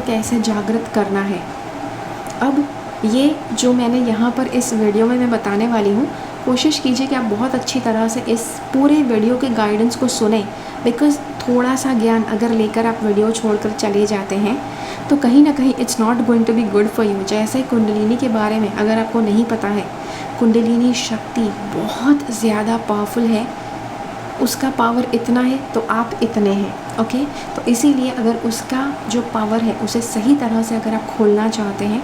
कैसे जागृत करना है। अब ये जो मैंने यहाँ पर इस वीडियो में मैं बताने वाली हूँ, कोशिश कीजिए कि आप बहुत अच्छी तरह से इस पूरे वीडियो के गाइडेंस को सुने, बिकॉज़ थोड़ा सा ज्ञान अगर लेकर आप वीडियो छोड़कर चले जाते हैं तो कहीं ना कहीं it's not going to be good for you. जैसे कुंडलिनी के बारे में अगर आपको नहीं पता है, कुंडलिनी शक्ति बहुत ज़्यादा पावरफुल है, उसका पावर इतना है तो आप इतने हैं। ओके, तो इसीलिए अगर उसका जो पावर है उसे सही तरह से अगर आप खोलना चाहते हैं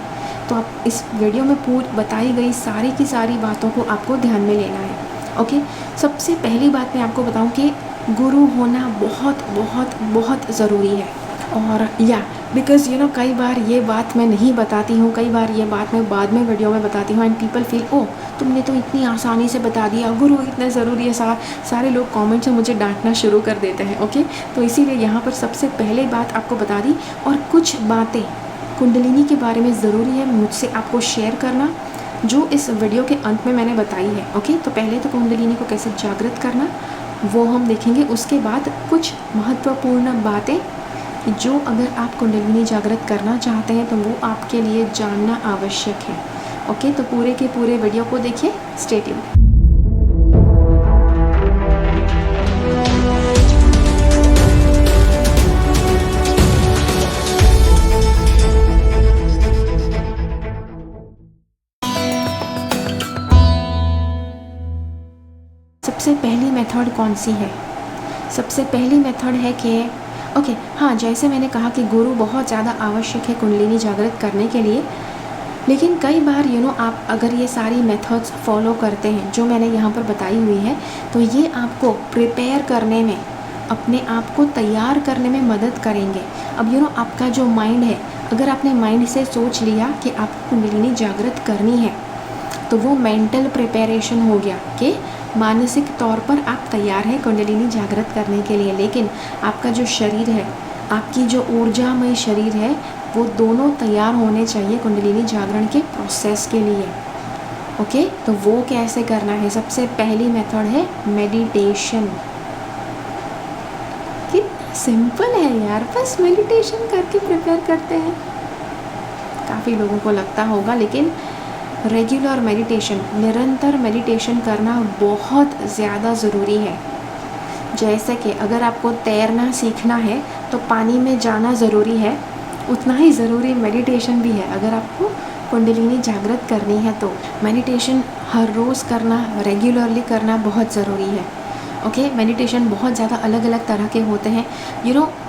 तो आप इस वीडियो में पूरी बताई गई सारी की सारी बातों को आपको ध्यान में लेना है। ओके, सबसे पहली बात मैं आपको बताऊं कि गुरु होना बहुत बहुत बहुत ज़रूरी है। और बिकॉज़ कई बार ये बात मैं नहीं बताती हूँ, कई बार ये बात मैं बाद में वीडियो में बताती हूँ एंड पीपल फील ओ तुमने तो इतनी आसानी से बता दिया, गुरु इतना ज़रूरी है। सारे लोग कमेंट से मुझे डांटना शुरू कर देते हैं। ओके, तो इसीलिए यहाँ पर सबसे पहले बात आपको बता दी, और कुछ बातें कुंडलिनी के बारे में ज़रूरी है मुझसे आपको शेयर करना, जो इस वीडियो के अंत में मैंने बताई है। ओके, तो पहले तो कुंडलिनी को कैसे जागृत करना वो हम देखेंगे, उसके बाद कुछ महत्वपूर्ण बातें जो अगर आप कुंडलिनी जागृत करना चाहते हैं तो वो आपके लिए जानना आवश्यक है। ओके, तो पूरे के पूरे वीडियो को देखिए, स्टे ट्यून्ड। सबसे पहली मेथड कौन सी है? सबसे पहली मेथड है कि जैसे मैंने कहा कि गुरु बहुत ज़्यादा आवश्यक है कुंडलिनी जागृत करने के लिए, लेकिन कई बार आप अगर ये सारी मेथड्स फॉलो करते हैं जो मैंने यहाँ पर बताई हुई है, तो ये आपको प्रिपेयर करने में, अपने आप को तैयार करने में मदद करेंगे। अब आपका जो माइंड है, अगर आपने माइंड से सोच लिया कि आपको कुंडलिनी जागृत करनी है तो वो मेंटल प्रिपरेशन हो गया कि मानसिक तौर पर आप तैयार हैं कुंडलिनी जागृत करने के लिए। लेकिन आपका जो शरीर है, आपकी जो ऊर्जामय शरीर है, वो दोनों तैयार होने चाहिए कुंडलिनी जागरण के प्रोसेस के लिए। ओके, तो वो कैसे करना है? सबसे पहली मेथड है मेडिटेशन। कितना सिंपल है यार, बस मेडिटेशन करके प्रिपेयर करते हैं। काफ़ी लोगों को लगता होगा, लेकिन रेगुलर मेडिटेशन, निरंतर मेडिटेशन करना बहुत ज़्यादा ज़रूरी है। जैसे कि अगर आपको तैरना सीखना है तो पानी में जाना ज़रूरी है, उतना ही ज़रूरी मेडिटेशन भी है। अगर आपको कुंडलिनी जागृत करनी है तो मेडिटेशन हर रोज़ करना, रेगुलरली करना बहुत ज़रूरी है। ओके, मेडिटेशन बहुत ज़्यादा अलग अलग तरह के होते हैं।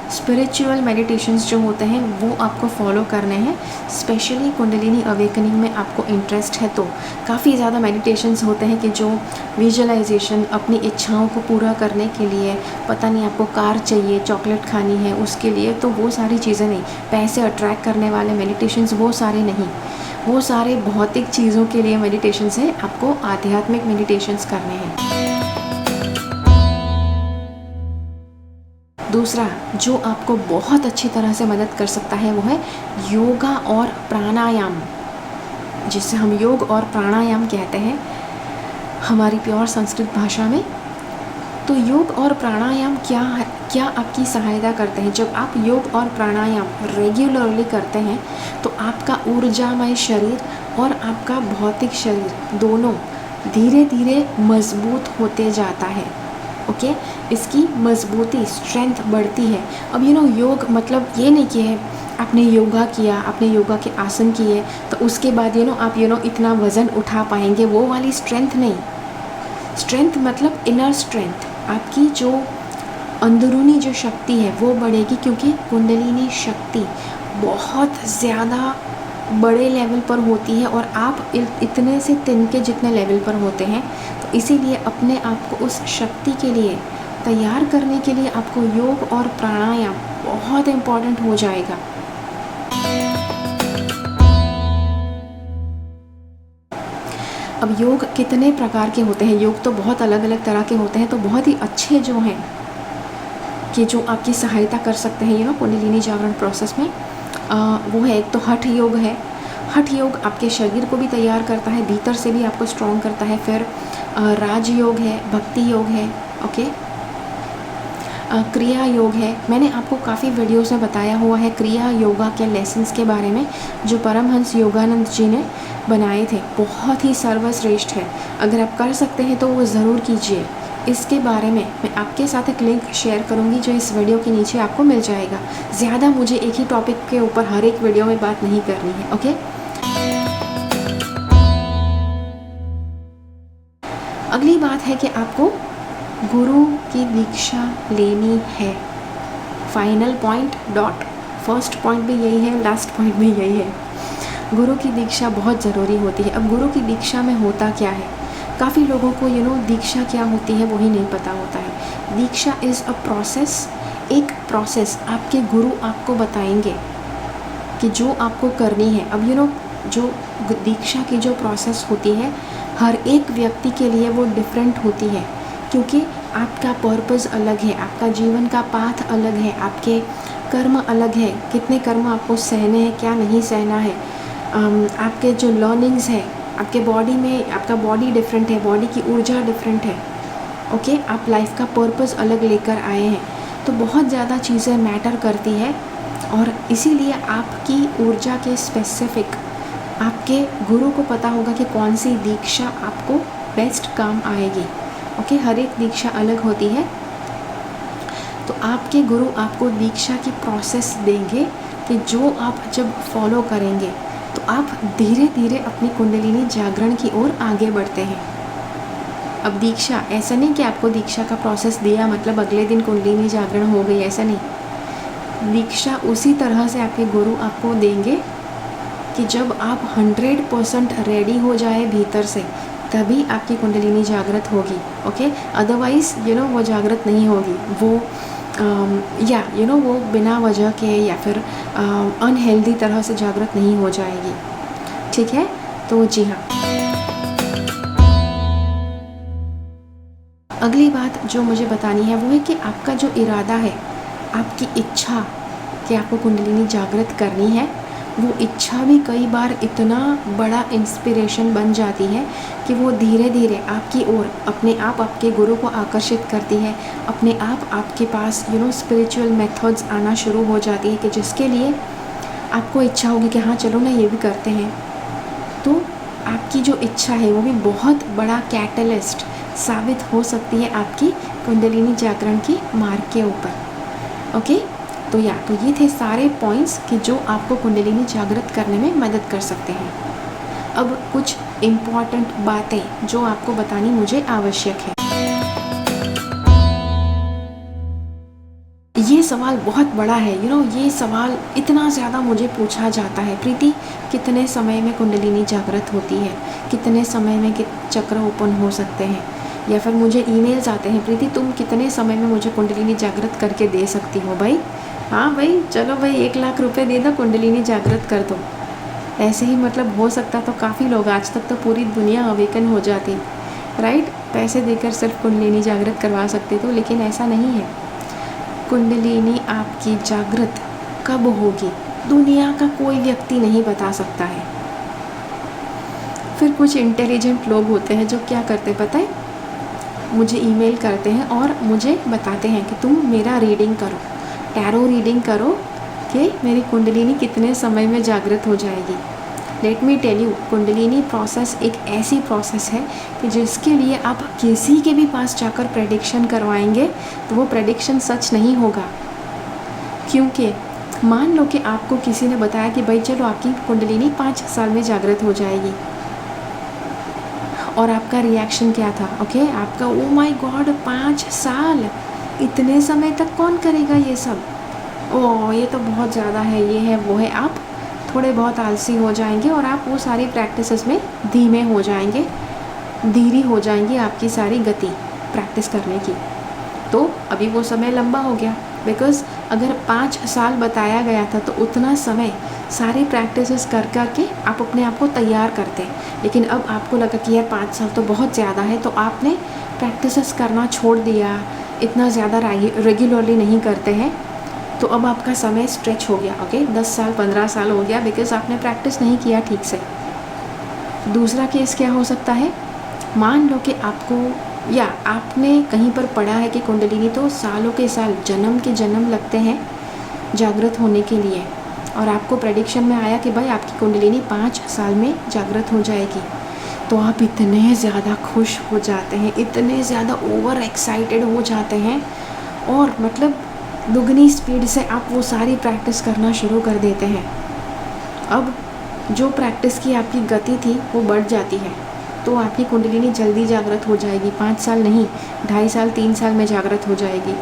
स्पिरिचुअल मेडिटेशंस जो होते हैं वो आपको फॉलो करने हैं। स्पेशली कुंडलिनी अवेकनिंग में आपको इंटरेस्ट है तो काफ़ी ज़्यादा मेडिटेशंस होते हैं कि जो विजुअलाइजेशन, अपनी इच्छाओं को पूरा करने के लिए, पता नहीं आपको कार चाहिए, चॉकलेट खानी है, उसके लिए, तो वो सारी चीज़ें नहीं। पैसे अट्रैक्ट करने वाले मेडिटेशंस वो सारे नहीं, वो सारे भौतिक चीज़ों के लिए मेडिटेशंस है। आपको आध्यात्मिक मेडिटेशंस करने हैं। दूसरा जो आपको बहुत अच्छी तरह से मदद कर सकता है वो है योगा और प्राणायाम, जिसे हम योग और प्राणायाम कहते हैं हमारी प्योर संस्कृत भाषा में। तो योग और प्राणायाम क्या आपकी सहायता करते हैं? जब आप योग और प्राणायाम रेगुलरली करते हैं तो आपका ऊर्जामय शरीर और आपका भौतिक शरीर दोनों धीरे धीरे मजबूत होते जाता है। ओके, इसकी मजबूती, स्ट्रेंथ बढ़ती है। अब योग मतलब ये नहीं कि है आपने योगा किया, आपने योगा के आसन किए तो उसके बाद आप इतना वज़न उठा पाएंगे, वो वाली स्ट्रेंथ नहीं। स्ट्रेंथ मतलब इनर स्ट्रेंथ, आपकी जो अंदरूनी जो शक्ति है वो बढ़ेगी, क्योंकि कुंडलिनी शक्ति बहुत ज़्यादा बड़े लेवल पर होती है और आप इतने से तिनके जितने लेवल पर होते हैं। तो इसीलिए अपने आप को उस शक्ति के लिए तैयार करने के लिए आपको योग और प्राणायाम बहुत इम्पॉर्टेंट हो जाएगा। अब योग कितने प्रकार के होते हैं? योग तो बहुत अलग अलग तरह के होते हैं। तो बहुत ही अच्छे जो हैं कि जो आपकी सहायता कर सकते हैं कुंडलिनी जागरण प्रोसेस में, वो है एक तो हठ योग है। हठ योग आपके शरीर को भी तैयार करता है, भीतर से भी आपको स्ट्रॉन्ग करता है। फिर राजयोग है, भक्ति योग है। ओके, क्रिया योग है। मैंने आपको काफ़ी वीडियोस में बताया हुआ है क्रिया योगा के लेसन्स के बारे में, जो परमहंस योगानंद जी ने बनाए थे। बहुत ही सर्वश्रेष्ठ है, अगर आप कर सकते हैं तो वो ज़रूर कीजिए। इसके बारे में मैं आपके साथ एक लिंक शेयर करूंगी जो इस वीडियो के नीचे आपको मिल जाएगा। ज़्यादा मुझे एक ही टॉपिक के ऊपर हर एक वीडियो में बात नहीं करनी है, ओके। अगली बात है कि आपको गुरु की दीक्षा लेनी है। Final point dot. First point भी यही है, लास्ट पॉइंट भी यही है। गुरु की दीक्षा बहुत ज़रूरी होती है। अब गुरु की दीक्षा में होता क्या है, काफ़ी लोगों को दीक्षा क्या होती है वही नहीं पता होता है। दीक्षा इज़ अ प्रोसेस, एक प्रोसेस आपके गुरु आपको बताएंगे कि जो आपको करनी है। अब जो दीक्षा की जो प्रोसेस होती है हर एक व्यक्ति के लिए वो डिफरेंट होती है, क्योंकि आपका पर्पज़ अलग है, आपका जीवन का पाथ अलग है, आपके कर्म अलग है, कितने कर्म आपको सहने हैं, क्या नहीं सहना है, आपके जो लर्निंग्स है, आपके बॉडी में, आपका बॉडी डिफरेंट है, बॉडी की ऊर्जा डिफरेंट है, ओके। आप लाइफ का पर्पज़ अलग लेकर आए हैं, तो बहुत ज़्यादा चीज़ें मैटर करती है। और इसीलिए आपकी ऊर्जा के स्पेसिफिक आपके गुरु को पता होगा कि कौन सी दीक्षा आपको बेस्ट काम आएगी, ओके। हर एक दीक्षा अलग होती है, तो आपके गुरु आपको दीक्षा की प्रोसेस देंगे कि जो आप जब फॉलो करेंगे तो आप धीरे धीरे अपनी कुंडलिनी जागरण की ओर आगे बढ़ते हैं। अब दीक्षा ऐसा नहीं कि आपको दीक्षा का प्रोसेस दिया मतलब अगले दिन कुंडलिनी जागरण हो गई, ऐसा नहीं। दीक्षा उसी तरह से आपके गुरु आपको देंगे कि जब आप 100% रेडी हो जाए भीतर से, तभी आपकी कुंडलिनी जागृत होगी, ओके। अदरवाइज़ वो जागृत नहीं होगी, वो वो बिना वजह के या फिर अनहेल्दी तरह से जागृत नहीं हो जाएगी, ठीक है। तो जी हाँ, अगली बात जो मुझे बतानी है वो है कि आपका जो इरादा है, आपकी इच्छा कि आपको कुंडलिनी जागृत करनी है, वो इच्छा भी कई बार इतना बड़ा इंस्पिरेशन बन जाती है कि वो धीरे धीरे आपकी ओर अपने आप आपके गुरु को आकर्षित करती है। अपने आप आपके पास स्पिरिचुअल मेथड्स आना शुरू हो जाती है कि जिसके लिए आपको इच्छा होगी कि हाँ चलो ना ये भी करते हैं। तो आपकी जो इच्छा है वो भी बहुत बड़ा कैटलिस्ट साबित हो सकती है आपकी कुंडलिनी जागरण की मार्ग के ऊपर, ओके। तो ये थे सारे पॉइंट्स कि जो आपको कुंडलिनी जागृत करने में मदद कर सकते हैं। अब कुछ इम्पॉर्टेंट बातें जो आपको बतानी मुझे आवश्यक है। ये सवाल बहुत बड़ा है, ये सवाल इतना ज़्यादा मुझे पूछा जाता है, प्रीति कितने समय में कुंडलिनी जागृत होती है, कितने समय में चक्र ओपन हो सकते हैं, या फिर मुझे ईमेल्स आते हैं, प्रीति तुम कितने समय में मुझे कुंडलिनी जागृत करके दे सकती हो भाई। हाँ भाई, चलो भाई 1 लाख रुपए दे दो, कुंडलिनी जागृत कर दो। ऐसे ही मतलब हो सकता तो काफ़ी लोग, आज तक तो पूरी दुनिया अवेकन हो जाती, राइट। पैसे देकर सिर्फ कुंडलिनी जागृत करवा सकते तो, लेकिन ऐसा नहीं है। कुंडलिनी आपकी जागृत कब होगी दुनिया का कोई व्यक्ति नहीं बता सकता है। फिर कुछ इंटेलिजेंट लोग होते हैं जो क्या करते पता है, मुझे ईमेल करते हैं और मुझे बताते हैं कि तुम मेरा रीडिंग करो, टैरो रीडिंग करो कि मेरी कुंडलिनी कितने समय में जागृत हो जाएगी। Let me tell you, kundalini process एक ऐसी प्रोसेस है कि जिसके लिए आप किसी के भी पास जाकर प्रेडिक्शन करवाएंगे तो वो प्रेडिक्शन सच नहीं होगा। क्योंकि मान लो कि आपको किसी ने बताया कि भाई चलो आपकी कुंडलिनी 5 साल में जागृत हो जाएगी, और आपका रिएक्शन क्या था, ओके, आपका ओ माय गॉड 5 साल, इतने समय तक कौन करेगा ये सब, ओह ये तो बहुत ज़्यादा है, ये है वो है। आप थोड़े बहुत आलसी हो जाएंगे और आप वो सारी प्रैक्टिसेस में धीमे हो जाएंगे, धीरी हो जाएंगी आपकी सारी गति प्रैक्टिस करने की। तो अभी वो समय लंबा हो गया, बिकॉज़ अगर 5 साल बताया गया था तो उतना समय सारी प्रैक्टिसेस कर के आप अपने आप को तैयार करते। लेकिन अब आपको लगा कि यार 5 साल तो बहुत ज़्यादा है, तो आपने प्रैक्टिसेस करना छोड़ दिया, इतना ज़्यादा रेगुलरली नहीं करते हैं, तो अब आपका समय स्ट्रेच हो गया, ओके। 10 साल 15 साल हो गया बिकॉज़ आपने प्रैक्टिस नहीं किया ठीक से। दूसरा केस क्या हो सकता है, मान लो कि आपको या आपने कहीं पर पढ़ा है कि कुंडलिनी तो सालों के साल, जन्म के जन्म लगते हैं जागृत होने के लिए, और आपको प्रेडिक्शन में आया कि भाई आपकी कुंडलिनी 5 साल में जागृत हो जाएगी। तो आप इतने ज़्यादा खुश हो जाते हैं, इतने ज़्यादा ओवर एक्साइटेड हो जाते हैं, और मतलब दुगनी स्पीड से आप वो सारी प्रैक्टिस करना शुरू कर देते हैं। अब जो प्रैक्टिस की आपकी गति थी वो बढ़ जाती है, तो आपकी कुंडलिनी जल्दी जागृत हो जाएगी। 5 साल नहीं, 2.5 साल 3 साल में जागृत हो जाएगी।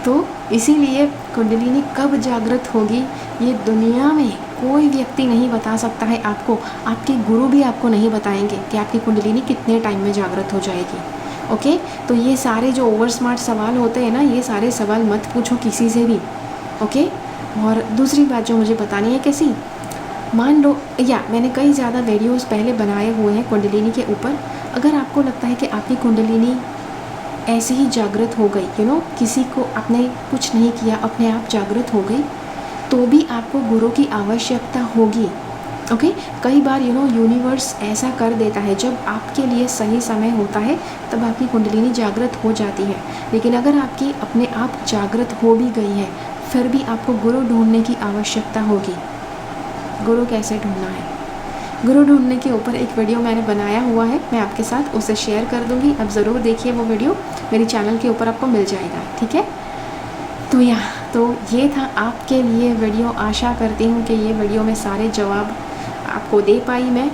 तो इसीलिए कुंडलिनी कब जागृत होगी ये दुनिया में कोई व्यक्ति नहीं बता सकता है आपको, आपके गुरु भी आपको नहीं बताएंगे कि आपकी कुंडलिनी कितने टाइम में जागृत हो जाएगी। ओके, तो ये सारे जो ओवर स्मार्ट सवाल होते हैं ना, ये सारे सवाल मत पूछो किसी से भी। ओके, और दूसरी बात जो मुझे बतानी है कैसी, मान लो या मैंने कई ज़्यादा वीडियोस पहले बनाए हुए हैं कुंडलिनी के ऊपर। अगर आपको लगता है कि आपकी कुंडलिनी ऐसे ही जागृत हो गई, किसी को आपने कुछ नहीं किया, अपने आप जागृत हो गई, तो भी आपको गुरु की आवश्यकता होगी। ओके, कई बार यूनिवर्स ऐसा कर देता है, जब आपके लिए सही समय होता है तब आपकी कुंडलिनी जागृत हो जाती है। लेकिन अगर आपकी अपने आप जागृत हो भी गई है, फिर भी आपको गुरु ढूंढने की आवश्यकता होगी। गुरु कैसे ढूंढना है, गुरु ढूंढने के ऊपर एक वीडियो मैंने बनाया हुआ है, मैं आपके साथ उसे शेयर कर दूंगी। अब ज़रूर देखिए वो वीडियो, मेरी चैनल के ऊपर आपको मिल जाएगा। ठीक है, तो ये था आपके लिए वीडियो। आशा करती हूँ कि ये वीडियो में सारे जवाब आपको दे पाई मैं।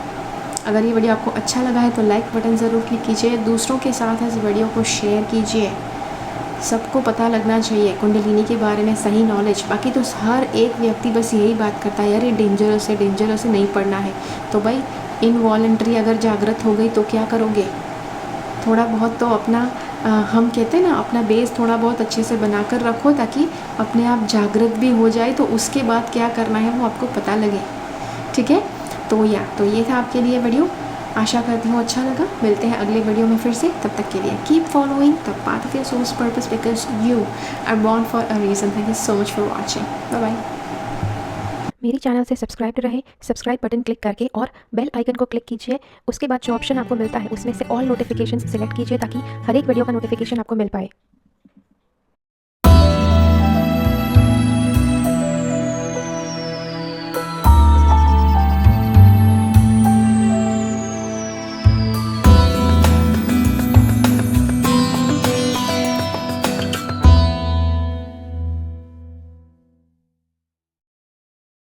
अगर ये वीडियो आपको अच्छा लगा है तो लाइक बटन ज़रूर क्लिक कीजिए, दूसरों के साथ इस वीडियो को शेयर कीजिए। सबको पता लगना चाहिए कुंडलिनी के बारे में सही नॉलेज। बाकी तो हर एक व्यक्ति बस यही बात करता है, यार ये डेंजरस है, नहीं पढ़ना है। तो भाई इनवॉलेंट्री अगर जागृत हो गई तो क्या करोगे? थोड़ा बहुत तो अपना हम कहते हैं ना, अपना बेस थोड़ा बहुत अच्छे से बना कर रखो, ताकि अपने आप जागृत भी हो जाए, तो उसके बाद क्या करना है वो आपको पता लगे। ठीक है, तो ये था आपके लिए वीडियो। आशा करती हूँ अच्छा लगा। मिलते हैं अगले वीडियो में फिर से, तब तक के लिए keep following the path of your soul's purpose, because you are born for a reason. Thank you so much for watching. Bye bye. मेरी चैनल से सब्सक्राइब रहे, सब्सक्राइब बटन क्लिक करके और बेल आइकन को क्लिक कीजिए। उसके बाद जो ऑप्शन आपको मिलता है उसमें से ऑल नोटिफिकेशन सिलेक्ट कीजिए, ताकि हर एक वीडियो का नोटिफिकेशन आपको मिल पाए।